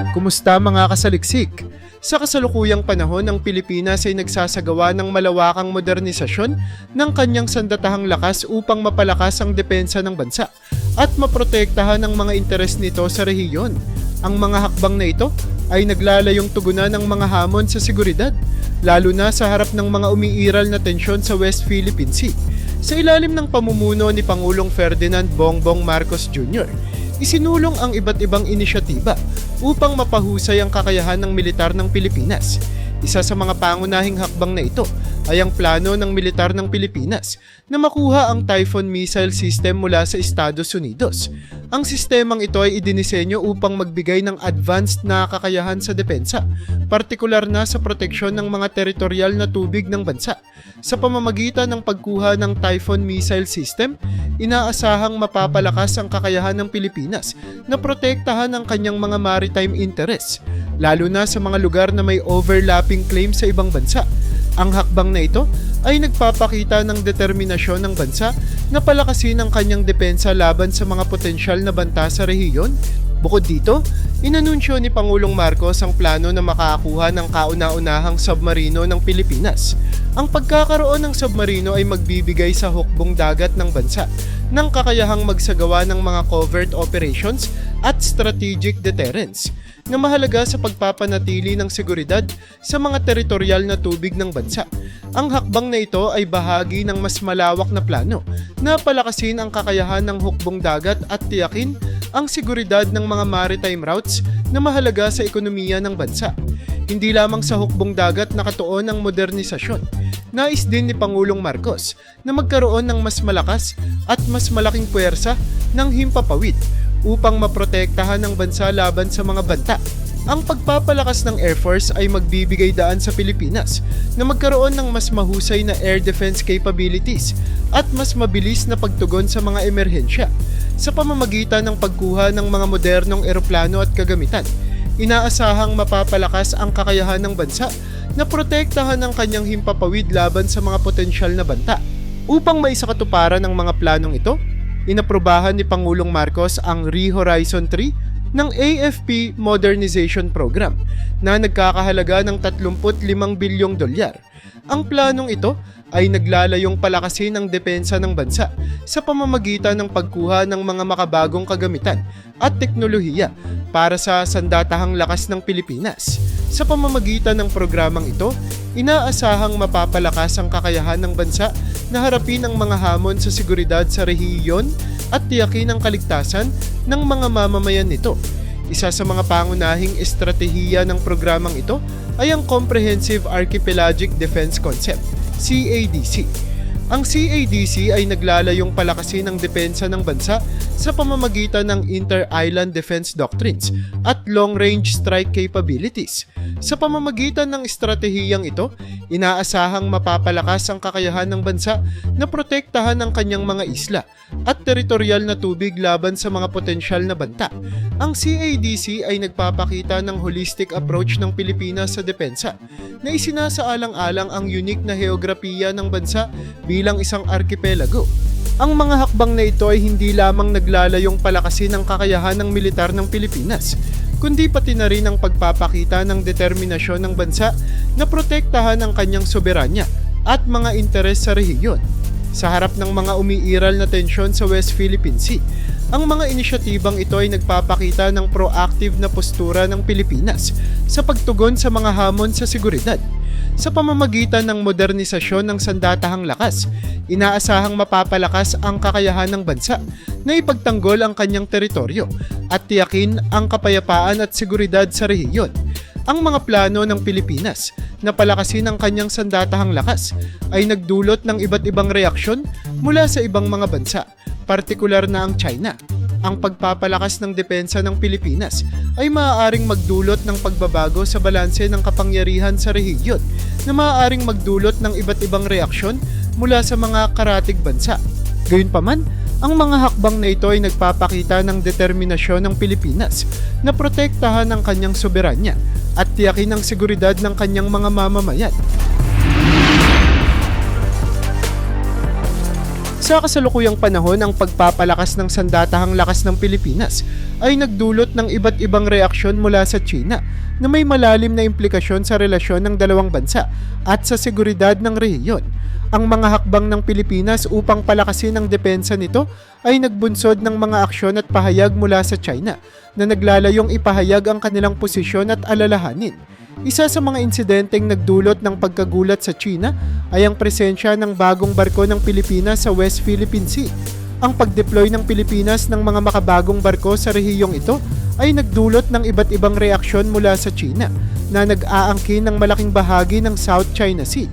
Kumusta mga kasaliksik? Sa kasalukuyang panahon, ang Pilipinas ay nagsasagawa ng malawakang modernisasyon ng kanyang sandatahang lakas upang mapalakas ang depensa ng bansa at maprotektahan ang mga interes nito sa rehiyon. Ang mga hakbang na ito ay naglalayong tugunan ng mga hamon sa seguridad, lalo na sa harap ng mga umiiral na tensyon sa West Philippine Sea. Sa ilalim ng pamumuno ni Pangulong Ferdinand Bongbong Marcos Jr., isinulong ang iba't ibang inisyatiba upang mapahusay ang kakayahan ng militar ng Pilipinas. Isa sa mga pangunahing hakbang na ito ay ang plano ng militar ng Pilipinas na makuha ang Typhoon missile system mula sa Estados Unidos. Ang sistemang ito ay idinisenyo upang magbigay ng advanced na kakayahan sa depensa, partikular na sa proteksyon ng mga teritorial na tubig ng bansa. Sa pamamagitan ng pagkuha ng Typhoon missile system, inaasahang mapapalakas ang kakayahan ng Pilipinas na protektahan ang kanyang mga maritime interests, lalo na sa mga lugar na may overlapping claim sa ibang bansa. Ang hakbang na ito ay nagpapakita ng determinasyon ng bansa na palakasin ang kanyang depensa laban sa mga potensyal na banta sa rehiyon. Bukod dito, inanunsyo ni Pangulong Marcos ang plano na makakuha ng kauna-unahang submarino ng Pilipinas. Ang pagkakaroon ng submarino ay magbibigay sa hukbong dagat ng bansa ng kakayahang magsagawa ng mga covert operations at strategic deterrence na mahalaga sa pagpapanatili ng seguridad sa mga teritorial na tubig ng bansa. Ang hakbang na ito ay bahagi ng mas malawak na plano na palakasin ang kakayahan ng hukbong dagat at tiyakin ang seguridad ng mga maritime routes na mahalaga sa ekonomiya ng bansa. Hindi lamang sa hukbong dagat nakatuon ang modernisasyon. Nais din ni Pangulong Marcos na magkaroon ng mas malakas at mas malaking puwersa ng himpapawid upang maprotektahan ang bansa laban sa mga banta. Ang pagpapalakas ng Air Force ay magbibigay daan sa Pilipinas na magkaroon ng mas mahusay na air defense capabilities at mas mabilis na pagtugon sa mga emerhensya. Sa pamamagitan ng pagkuha ng mga modernong eroplano at kagamitan, inaasahang mapapalakas ang kakayahan ng bansa na protektahan ang kanyang himpapawid laban sa mga potensyal na banta. Upang maisakatuparan ng mga planong ito, inaprubahan ni Pangulong Marcos ang ReHorizon 3 ng AFP Modernization Program na nagkakahalaga ng 35 bilyong dolyar. Ang planong ito ay naglalayong palakasin ang depensa ng bansa sa pamamagitan ng pagkuha ng mga makabagong kagamitan at teknolohiya para sa sandatahang lakas ng Pilipinas. Sa pamamagitan ng programang ito, inaasahang mapapalakas ang kakayahan ng bansa na harapin ang mga hamon sa seguridad sa rehiyon at tiyakin ang kaligtasan ng mga mamamayan nito. Isa sa mga pangunahing estratehiya ng programang ito ay ang Comprehensive Archipelagic Defense Concept, CADC. Ang CADC ay naglalayong palakasin ang depensa ng bansa sa pamamagitan ng Inter-Island Defense Doctrines at Long-Range Strike Capabilities. Sa pamamagitan ng estratehiyang ito, inaasahang mapapalakas ang kakayahan ng bansa na protektahan ang kanyang mga isla at teritorial na tubig laban sa mga potensyal na banta. Ang CADC ay nagpapakita ng holistic approach ng Pilipinas sa depensa na isinasaalang-alang ang unique na heograpiya ng bansa bilang isang arkipelago. Ang mga hakbang na ito ay hindi lamang naglalayong palakasin ang kakayahan ng militar ng Pilipinas, kundi pati na rin ang pagpapakita ng determinasyon ng bansa na protektahan ang kanyang soberanya at mga interes sa rehiyon. Sa harap ng mga umiiral na tensyon sa West Philippine Sea, ang mga inisyatibang ito ay nagpapakita ng proactive na postura ng Pilipinas sa pagtugon sa mga hamon sa seguridad. Sa pamamagitan ng modernisasyon ng sandatahang lakas, inaasahang mapapalakas ang kakayahan ng bansa na ipagtanggol ang kanyang teritoryo at tiyakin ang kapayapaan at seguridad sa rehiyon. Ang mga plano ng Pilipinas na palakasin ang kanyang sandatahang lakas ay nagdulot ng iba't ibang reaksyon mula sa ibang mga bansa, partikular na ang China. Ang pagpapalakas ng depensa ng Pilipinas ay maaaring magdulot ng pagbabago sa balanse ng kapangyarihan sa rehiyon na maaaring magdulot ng iba't ibang reaksyon mula sa mga karatig bansa. Gayunpaman, ang mga hakbang na ito ay nagpapakita ng determinasyon ng Pilipinas na protektahan ang kanyang soberanya at tiyakin ang seguridad ng kanyang mga mamamayan. Sa kasalukuyang panahon, ang pagpapalakas ng sandatahang lakas ng Pilipinas ay nagdulot ng iba't ibang reaksyon mula sa China na may malalim na implikasyon sa relasyon ng dalawang bansa at sa seguridad ng rehiyon. Ang mga hakbang ng Pilipinas upang palakasin ang depensa nito ay nagbunsod ng mga aksyon at pahayag mula sa China na naglalayong ipahayag ang kanilang posisyon at alalahanin. Isa sa mga insidenteng nagdulot ng pagkagulat sa China ay ang presensya ng bagong barko ng Pilipinas sa West Philippine Sea. Ang pag-deploy ng Pilipinas ng mga makabagong barko sa rehiyong ito ay nagdulot ng iba't ibang reaksyon mula sa China na nag-aangkin ng malaking bahagi ng South China Sea.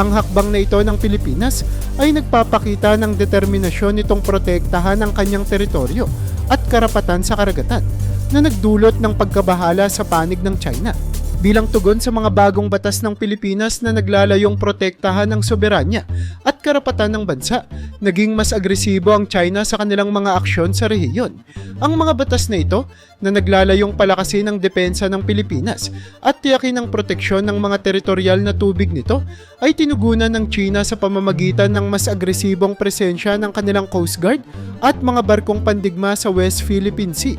Ang hakbang na ito ng Pilipinas ay nagpapakita ng determinasyon nitong protektahan ang kanyang teritoryo at karapatan sa karagatan na nagdulot ng pagkabahala sa panig ng China. Bilang tugon sa mga bagong batas ng Pilipinas na naglalayong protektahan ang soberanya at karapatan ng bansa, naging mas agresibo ang China sa kanilang mga aksyon sa rehiyon. Ang mga batas na ito na naglalayong palakasin ang depensa ng Pilipinas at tiyakin ang proteksyon ng mga teritorial na tubig nito ay tinugunan ng China sa pamamagitan ng mas agresibong presensya ng kanilang Coast Guard at mga barkong pandigma sa West Philippine Sea.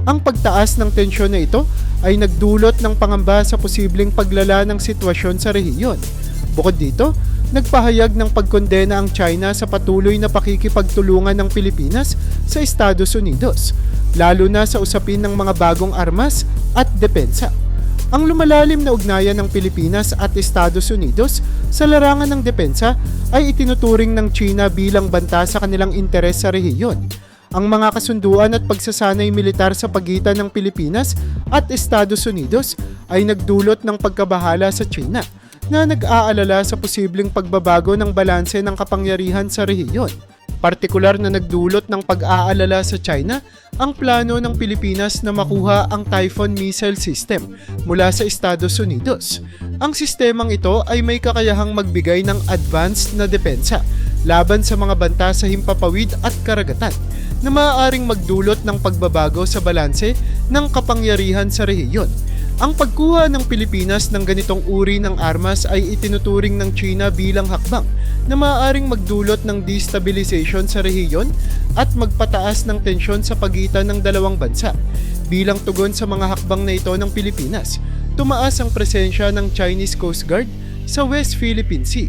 Ang pagtaas ng tensyon na ito ay nagdulot ng pangamba sa posibleng paglala ng sitwasyon sa rehiyon. Bukod dito, nagpahayag ng pagkondena ang China sa patuloy na pakikipagtulungan ng Pilipinas sa Estados Unidos, lalo na sa usapin ng mga bagong armas at depensa. Ang lumalalim na ugnayan ng Pilipinas at Estados Unidos sa larangan ng depensa ay itinuturing ng China bilang banta sa kanilang interes sa rehiyon. Ang mga kasunduan at pagsasanay militar sa pagitan ng Pilipinas at Estados Unidos ay nagdulot ng pagkabahala sa China na nag-aalala sa posibleng pagbabago ng balanse ng kapangyarihan sa rehiyon. Partikular na nagdulot ng pag-aalala sa China ang plano ng Pilipinas na makuha ang Typhoon missile system mula sa Estados Unidos. Ang sistemang ito ay may kakayahang magbigay ng advanced na depensa laban sa mga banta sa himpapawid at karagatan na maaaring magdulot ng pagbabago sa balanse ng kapangyarihan sa rehiyon. Ang pagkuha ng Pilipinas ng ganitong uri ng armas ay itinuturing ng China bilang hakbang na maaaring magdulot ng destabilization sa rehiyon at magpataas ng tensyon sa pagitan ng dalawang bansa. Bilang tugon sa mga hakbang na ito ng Pilipinas, tumaas ang presensya ng Chinese Coast Guard sa West Philippine Sea.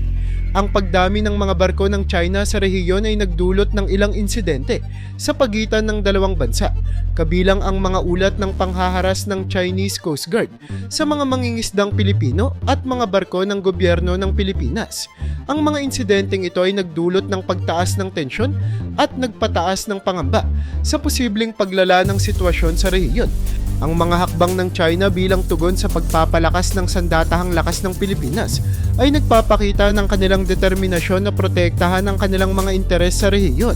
Ang pagdami ng mga barko ng China sa rehiyon ay nagdulot ng ilang insidente sa pagitan ng dalawang bansa, kabilang ang mga ulat ng panghaharas ng Chinese Coast Guard sa mga mangingisdang Pilipino at mga barko ng gobyerno ng Pilipinas. Ang mga insidenteng ito ay nagdulot ng pagtaas ng tensyon at nagpataas ng pangamba sa posibleng paglala ng sitwasyon sa rehiyon. Ang mga hakbang ng China bilang tugon sa pagpapalakas ng sandatahang lakas ng Pilipinas ay nagpapakita ng kanilang determinasyon na protektahan ang kanilang mga interes sa rehiyon.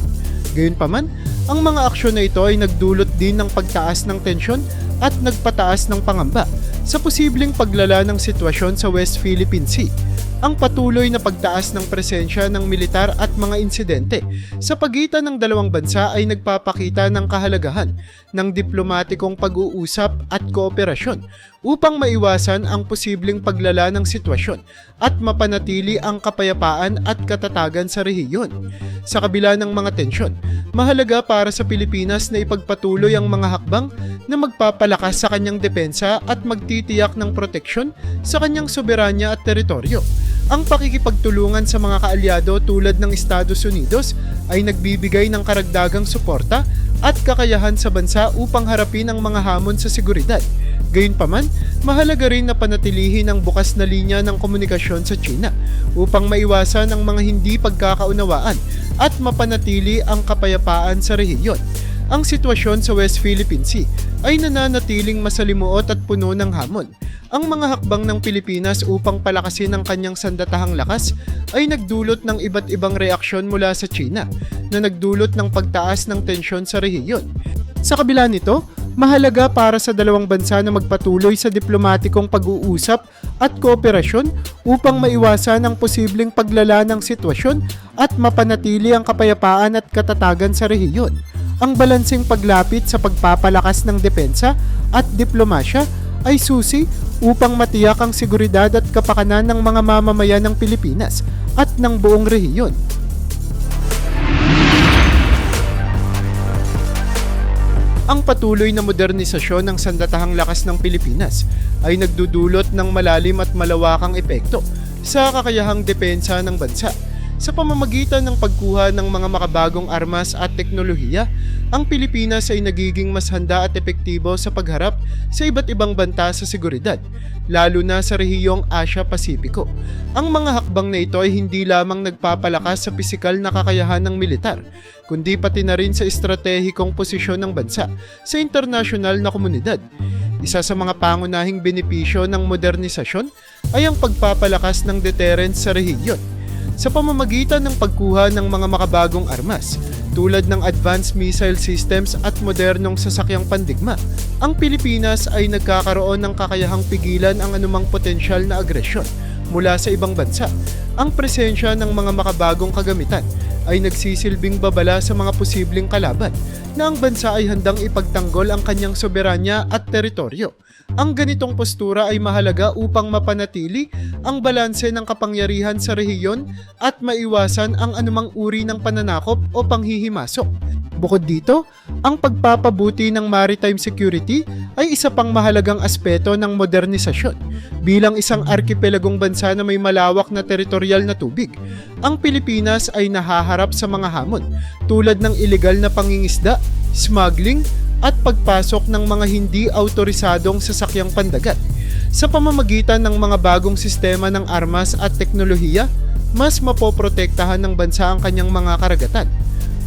Gayunpaman, ang mga aksyon na ito ay nagdulot din ng pagtaas ng tensyon at nagpataas ng pangamba sa posibleng paglala ng sitwasyon sa West Philippine Sea. Ang patuloy na pagtaas ng presensya ng militar at mga insidente sa pagitan ng dalawang bansa ay nagpapakita ng kahalagahan ng diplomatikong pag-uusap at kooperasyon upang maiwasan ang posibleng paglala ng sitwasyon at mapanatili ang kapayapaan at katatagan sa rehiyon. Sa kabila ng mga tensyon, mahalaga para sa Pilipinas na ipagpatuloy ang mga hakbang na magpapalakas sa kanyang depensa at magtitiyak ng proteksyon sa kanyang soberanya at teritoryo. Ang pakikipagtulungan sa mga kaalyado tulad ng Estados Unidos ay nagbibigay ng karagdagang suporta at kakayahan sa bansa upang harapin ang mga hamon sa seguridad. Gayunpaman, mahalaga rin na panatilihin ang bukas na linya ng komunikasyon sa China upang maiwasan ang mga hindi pagkakaunawaan at mapanatili ang kapayapaan sa rehiyon. Ang sitwasyon sa West Philippine Sea ay nananatiling masalimuot at puno ng hamon. Ang mga hakbang ng Pilipinas upang palakasin ang kanyang sandatahang lakas ay nagdulot ng iba't ibang reaksyon mula sa China na nagdulot ng pagtaas ng tensyon sa rehiyon. Sa kabila nito, mahalaga para sa dalawang bansa na magpatuloy sa diplomatikong pag-uusap at kooperasyon upang maiwasan ang posibleng paglala ng sitwasyon at mapanatili ang kapayapaan at katatagan sa rehiyon. Ang balanseng paglapit sa pagpapalakas ng depensa at diplomasya ay susi upang matiyak ang seguridad at kapakanan ng mga mamamayan ng Pilipinas at ng buong rehiyon. Ang patuloy na modernisasyon ng sandatahang lakas ng Pilipinas ay nagdudulot ng malalim at malawakang epekto sa kakayahang depensa ng bansa. Sa pamamagitan ng pagkuha ng mga makabagong armas at teknolohiya, ang Pilipinas ay nagiging mas handa at epektibo sa pagharap sa iba't ibang banta sa seguridad, lalo na sa rehiyong Asia-Pasipiko. Ang mga hakbang na ito ay hindi lamang nagpapalakas sa pisikal na kakayahan ng militar, kundi pati na rin sa estratehikong posisyon ng bansa sa internasyonal na komunidad. Isa sa mga pangunahing benepisyo ng modernisasyon ay ang pagpapalakas ng deterrence sa rehiyon. Sa pamamagitan ng pagkuha ng mga makabagong armas, tulad ng advanced missile systems at modernong sasakyang pandigma, ang Pilipinas ay nagkakaroon ng kakayahang pigilan ang anumang potensyal na agresyon mula sa ibang bansa. Ang presensya ng mga makabagong kagamitan ay nagsisilbing babala sa mga posibleng kalaban na ang bansa ay handang ipagtanggol ang kanyang soberanya at teritoryo. Ang ganitong postura ay mahalaga upang mapanatili ang balanse ng kapangyarihan sa rehiyon at maiwasan ang anumang uri ng pananakop o panghihimasok. Bukod dito, ang pagpapabuti ng maritime security ay isa pang mahalagang aspeto ng modernisasyon. Bilang isang arkipelagong bansa na may malawak na teritorial na tubig, ang Pilipinas ay nahaharap sa mga hamon tulad ng ilegal na pangingisda, smuggling, at pagpasok ng mga hindi autorisadong sasakyang pandagat. Sa pamamagitan ng mga bagong sistema ng armas at teknolohiya, mas mapoprotektahan ng bansa ang kanyang mga karagatan.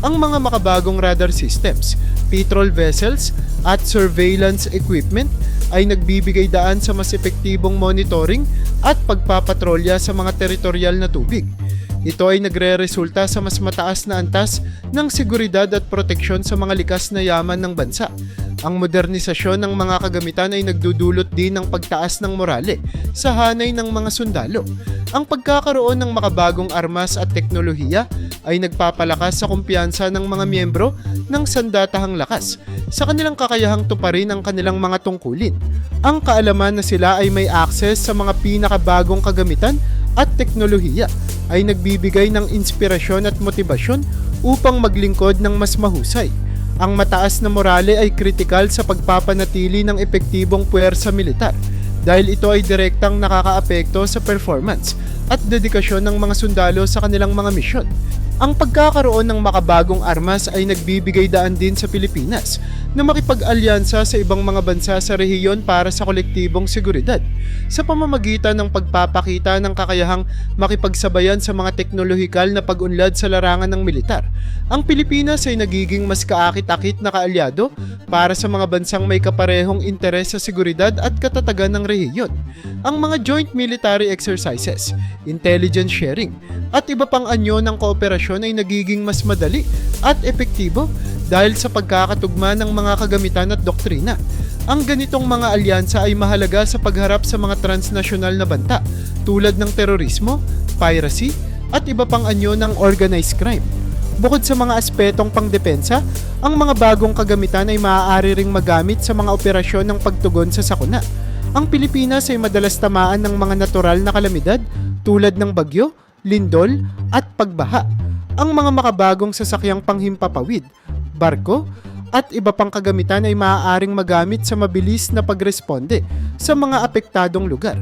Ang mga makabagong radar systems, patrol vessels, at surveillance equipment ay nagbibigay daan sa mas epektibong monitoring at pagpapatrolya sa mga teritorial na tubig. Ito ay nagre-resulta sa mas mataas na antas ng seguridad at proteksyon sa mga likas na yaman ng bansa. Ang modernisasyon ng mga kagamitan ay nagdudulot din ng pagtaas ng morale sa hanay ng mga sundalo. Ang pagkakaroon ng makabagong armas at teknolohiya ay nagpapalakas sa kumpiyansa ng mga miyembro ng sandatahang lakas sa kanilang kakayahang tuparin ang kanilang mga tungkulin. Ang kaalaman na sila ay may access sa mga pinakabagong kagamitan at teknolohiya ay nagbibigay ng inspirasyon at motibasyon upang maglingkod ng mas mahusay. Ang mataas na morale ay kritikal sa pagpapanatili ng epektibong puwersa militar dahil ito ay direktang nakakaapekto sa performance at dedikasyon ng mga sundalo sa kanilang mga misyon. Ang pagkakaroon ng makabagong armas ay nagbibigay daan din sa Pilipinas na makipag-alyansa sa ibang mga bansa sa rehiyon para sa kolektibong seguridad sa pamamagitan ng pagpapakita ng kakayahang makipagsabayan sa mga teknolohikal na pag-unlad sa larangan ng militar. Ang Pilipinas ay nagiging mas kaakit-akit na kaalyado para sa mga bansang may kaparehong interes sa seguridad at katatagan ng rehiyon. Ang mga joint military exercises, intelligence sharing, at iba pang anyo ng kooperasyon ay nagiging mas madali at epektibo dahil sa pagkakatugma ng mga kagamitan at doktrina. Ang ganitong mga alyansa ay mahalaga sa pagharap sa mga transnasyonal na banta tulad ng terorismo, piracy, at iba pang anyo ng organized crime. Bukod sa mga aspetong pangdepensa, ang mga bagong kagamitan ay maaari ring magamit sa mga operasyon ng pagtugon sa sakuna. Ang Pilipinas ay madalas tamaan ng mga natural na kalamidad tulad ng bagyo, lindol, at pagbaha. Ang mga makabagong sasakyang panghimpapawid, barko, at iba pang kagamitan ay maaaring magamit sa mabilis na pagresponde sa mga apektadong lugar.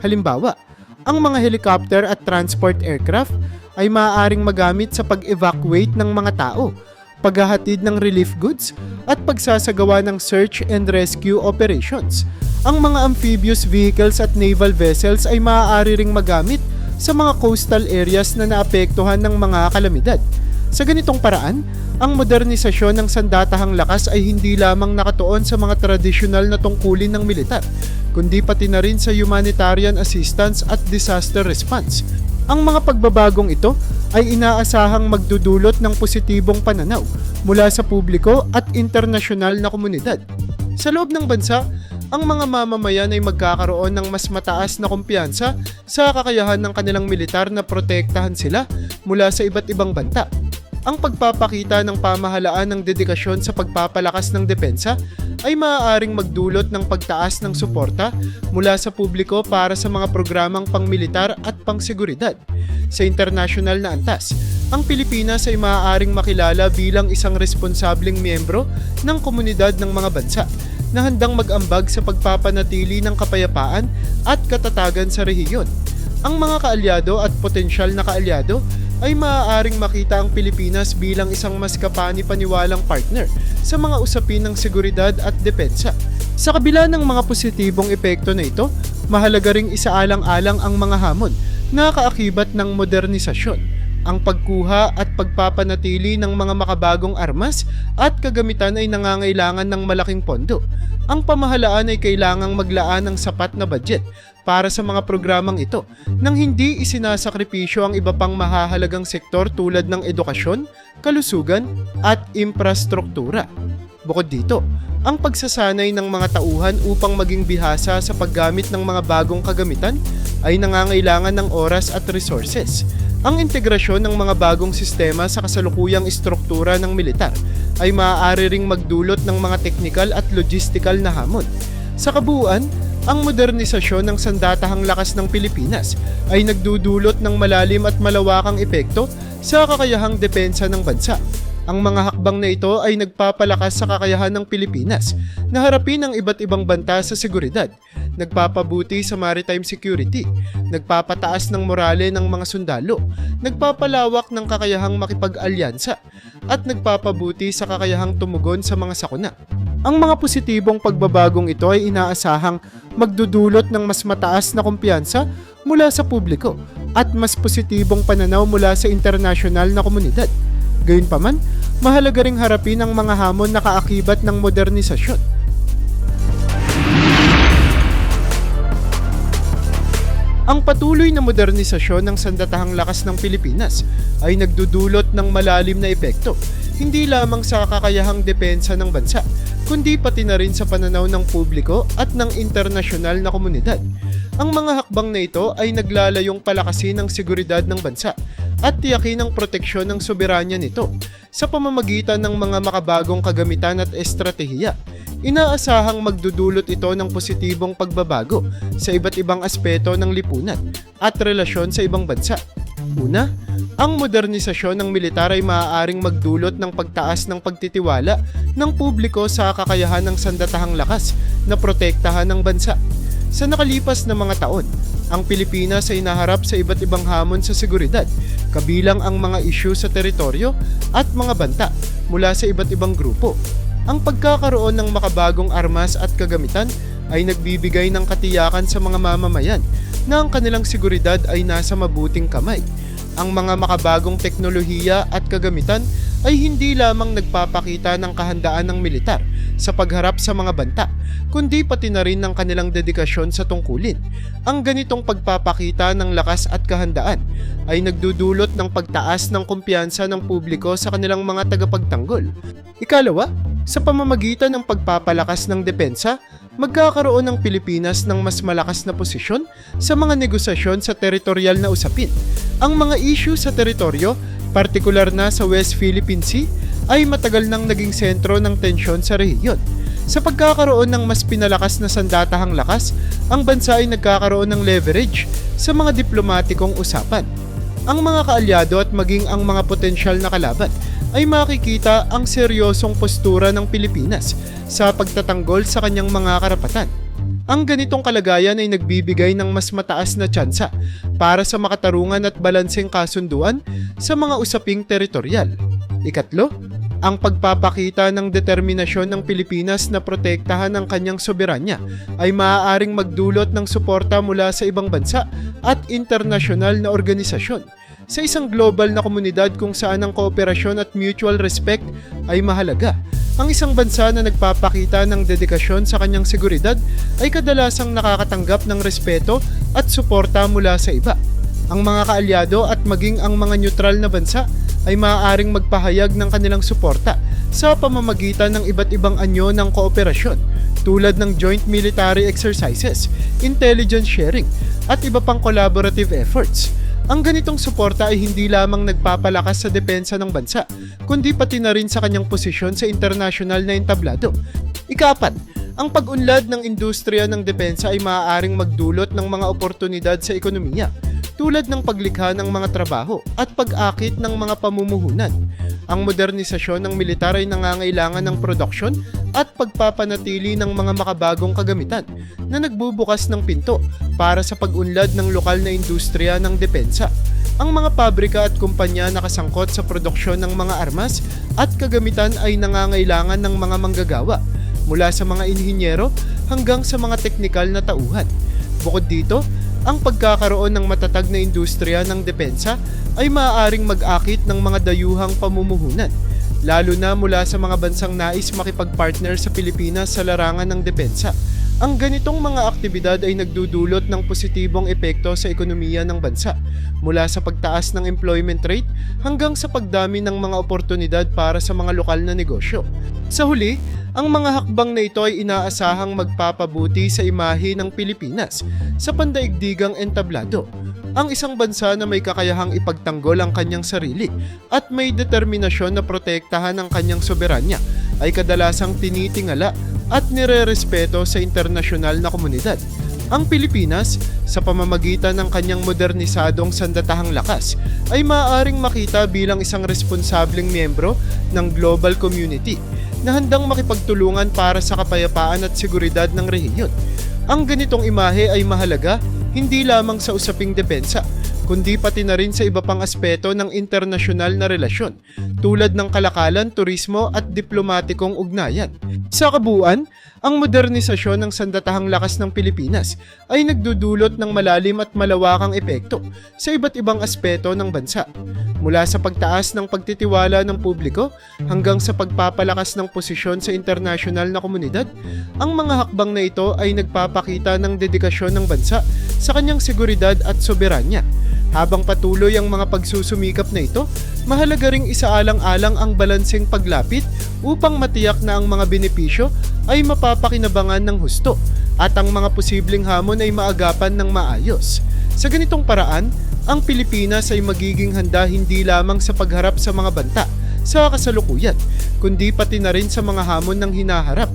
Halimbawa, ang mga helicopter at transport aircraft ay maaaring magamit sa pag-evacuate ng mga tao, paghahatid ng relief goods, at pagsasagawa ng search and rescue operations. Ang mga amphibious vehicles at naval vessels ay maaari ring magamit sa mga coastal areas na naapektuhan ng mga kalamidad. Sa ganitong paraan, ang modernisasyon ng sandatahang lakas ay hindi lamang nakatuon sa mga tradisyonal na tungkulin ng militar, kundi pati na rin sa humanitarian assistance at disaster response. Ang mga pagbabagong ito ay inaasahang magdudulot ng positibong pananaw mula sa publiko at internasyonal na komunidad. Sa loob ng bansa, ang mga mamamayan ay magkakaroon ng mas mataas na kumpiyansa sa kakayahan ng kanilang militar na protektahan sila mula sa iba't ibang banta. Ang pagpapakita ng pamahalaan ng dedikasyon sa pagpapalakas ng depensa ay maaaring magdulot ng pagtaas ng suporta mula sa publiko para sa mga programang pangmilitar at pangseguridad. Sa internasyonal na antas, ang Pilipinas ay maaaring makilala bilang isang responsableng miyembro ng komunidad ng mga bansa na handang mag-ambag sa pagpapanatili ng kapayapaan at katatagan sa rehiyon. Ang mga kaalyado at potensyal na kaalyado ay maaaring makita ang Pilipinas bilang isang mas kapani-paniwalang partner sa mga usapin ng seguridad at depensa. Sa kabila ng mga positibong epekto na ito, mahalaga ring isaalang-alang ang mga hamon na kaakibat ng modernisasyon. Ang pagkuha at pagpapanatili ng mga makabagong armas at kagamitan ay nangangailangan ng malaking pondo. Ang pamahalaan ay kailangang maglaan ng sapat na budget para sa mga programang ito nang hindi isinasakripisyo ang iba pang mahahalagang sektor tulad ng edukasyon, kalusugan at infrastruktura. Bukod dito, ang pagsasanay ng mga tauhan upang maging bihasa sa paggamit ng mga bagong kagamitan ay nangangailangan ng oras at resources. Ang integrasyon ng mga bagong sistema sa kasalukuyang istruktura ng militar ay maaari ring magdulot ng mga teknikal at logistical na hamon. Sa kabuuan, ang modernisasyon ng sandatahang lakas ng Pilipinas ay nagdudulot ng malalim at malawakang epekto sa kakayahang depensa ng bansa. Ang mga hakbang na ito ay nagpapalakas sa kakayahan ng Pilipinas na harapin ang iba't ibang banta sa seguridad, nagpapabuti sa maritime security, nagpapataas ng morale ng mga sundalo, nagpapalawak ng kakayahang makipag-alyansa, at nagpapabuti sa kakayahang tumugon sa mga sakuna. Ang mga positibong pagbabagong ito ay inaasahang magdudulot ng mas mataas na kumpiyansa mula sa publiko at mas positibong pananaw mula sa internasyonal na komunidad. Gayunpaman, mahalaga ring harapin ang mga hamon na kaakibat ng modernisasyon. Ang patuloy na modernisasyon ng sandatahang lakas ng Pilipinas ay nagdudulot ng malalim na epekto, hindi lamang sa kakayahang depensa ng bansa, kundi pati na rin sa pananaw ng publiko at ng internasyonal na komunidad. Ang mga hakbang na ito ay naglalayong palakasin ang seguridad ng bansa at tiyakin ang proteksyon ng soberanya nito sa pamamagitan ng mga makabagong kagamitan at estratehiya. Inaasahang magdudulot ito ng positibong pagbabago sa iba't ibang aspeto ng lipunan at relasyon sa ibang bansa. Una, ang modernisasyon ng militar ay maaaring magdulot ng pagtaas ng pagtitiwala ng publiko sa kakayahan ng sandatahang lakas na protektahan ng bansa. Sa nakalipas na mga taon, ang Pilipinas ay naharap sa iba't ibang hamon sa seguridad, kabilang ang mga isyu sa teritoryo at mga banta mula sa iba't ibang grupo. Ang pagkakaroon ng makabagong armas at kagamitan ay nagbibigay ng katiyakan sa mga mamamayan na ang kanilang seguridad ay nasa mabuting kamay. Ang mga makabagong teknolohiya at kagamitan ay hindi lamang nagpapakita ng kahandaan ng militar sa pagharap sa mga banta, kundi pati na rin ng kanilang dedikasyon sa tungkulin. Ang ganitong pagpapakita ng lakas at kahandaan ay nagdudulot ng pagtaas ng kumpiyansa ng publiko sa kanilang mga tagapagtanggol. Ikalawa, sa pamamagitan ng pagpapalakas ng depensa, magkakaroon ng Pilipinas ng mas malakas na posisyon sa mga negosasyon sa teritorial na usapin. Ang mga issue sa teritoryo, partikular na sa West Philippine Sea, ay matagal nang naging sentro ng tensyon sa rehiyon. Sa pagkakaroon ng mas pinalakas na sandatahang lakas, ang bansa ay nagkakaroon ng leverage sa mga diplomatikong usapan. Ang mga kaalyado at maging ang mga potensyal na kalaban ay makikita ang seryosong postura ng Pilipinas sa pagtatanggol sa kanyang mga karapatan. Ang ganitong kalagayan ay nagbibigay ng mas mataas na tsansa para sa makatarungan at balanseng kasunduan sa mga usaping teritorial. Ikatlo, ang pagpapakita ng determinasyon ng Pilipinas na protektahan ang kanyang soberanya ay maaaring magdulot ng suporta mula sa ibang bansa at internasyonal na organisasyon. Sa isang global na komunidad kung saan ang kooperasyon at mutual respect ay mahalaga, ang isang bansa na nagpapakita ng dedikasyon sa kanyang seguridad ay kadalasang nakakatanggap ng respeto at suporta mula sa iba. Ang mga kaalyado at maging ang mga neutral na bansa ay maaaring magpahayag ng kanilang suporta sa pamamagitan ng iba't ibang anyo ng kooperasyon tulad ng joint military exercises, intelligence sharing, at iba pang collaborative efforts. Ang ganitong suporta ay hindi lamang nagpapalakas sa depensa ng bansa, kundi pati na rin sa kanyang posisyon sa internasyonal na entablado. Ika-4, ang pag-unlad ng industriya ng depensa ay maaaring magdulot ng mga oportunidad sa ekonomiya. tulad ng paglikha ng mga trabaho at pag-akit ng mga pamumuhunan. Ang modernisasyon ng militar ay nangangailangan ng produksyon at pagpapanatili ng mga makabagong kagamitan na nagbubukas ng pinto para sa pag-unlad ng lokal na industriya ng depensa. Ang mga pabrika at kumpanya na kasangkot sa produksyon ng mga armas at kagamitan ay nangangailangan ng mga manggagawa, mula sa mga inhinyero hanggang sa mga teknikal na tauhan. Bukod dito, ang pagkakaroon ng matatag na industriya ng depensa ay maaaring mag-akit ng mga dayuhang pamumuhunan, lalo na mula sa mga bansang nais makipag-partner sa Pilipinas sa larangan ng depensa. Ang ganitong mga aktibidad ay nagdudulot ng positibong epekto sa ekonomiya ng bansa, mula sa pagtaas ng employment rate hanggang sa pagdami ng mga oportunidad para sa mga lokal na negosyo. Sa huli, ang mga hakbang na ito ay inaasahang magpapabuti sa imahe ng Pilipinas sa pandaigdigang entablado. Ang isang bansa na may kakayahang ipagtanggol ang kanyang sarili at may determinasyon na protektahan ang kanyang soberanya ay kadalasang tinitingala at nirerespeto sa internasyonal na komunidad. Ang Pilipinas, sa pamamagitan ng kanyang modernisadong sandatahang lakas, ay maaaring makita bilang isang responsableng miyembro ng global community na handang makipagtulungan para sa kapayapaan at seguridad ng rehiyon. Ang ganitong imahe ay mahalaga hindi lamang sa usaping depensa, kundi pati na rin sa iba pang aspeto ng internasyonal na relasyon, tulad ng kalakalan, turismo at diplomatikong ugnayan. Sa kabuuan, ang modernisasyon ng sandatahang lakas ng Pilipinas ay nagdudulot ng malalim at malawakang epekto sa iba't ibang aspeto ng bansa. Mula sa pagtaas ng pagtitiwala ng publiko hanggang sa pagpapalakas ng posisyon sa internasyonal na komunidad, ang mga hakbang na ito ay nagpapakita ng dedikasyon ng bansa sa kanyang seguridad at soberanya. Habang patuloy ang mga pagsusumikap na ito, mahalaga ring isaalang-alang ang balanseng paglapit upang matiyak na ang mga benepisyo ay mapapakinabangan ng husto at ang mga posibleng hamon ay maagapan ng maayos. Sa ganitong paraan, ang Pilipinas ay magiging handa hindi lamang sa pagharap sa mga banta sa kasalukuyan, kundi pati na rin sa mga hamon ng hinaharap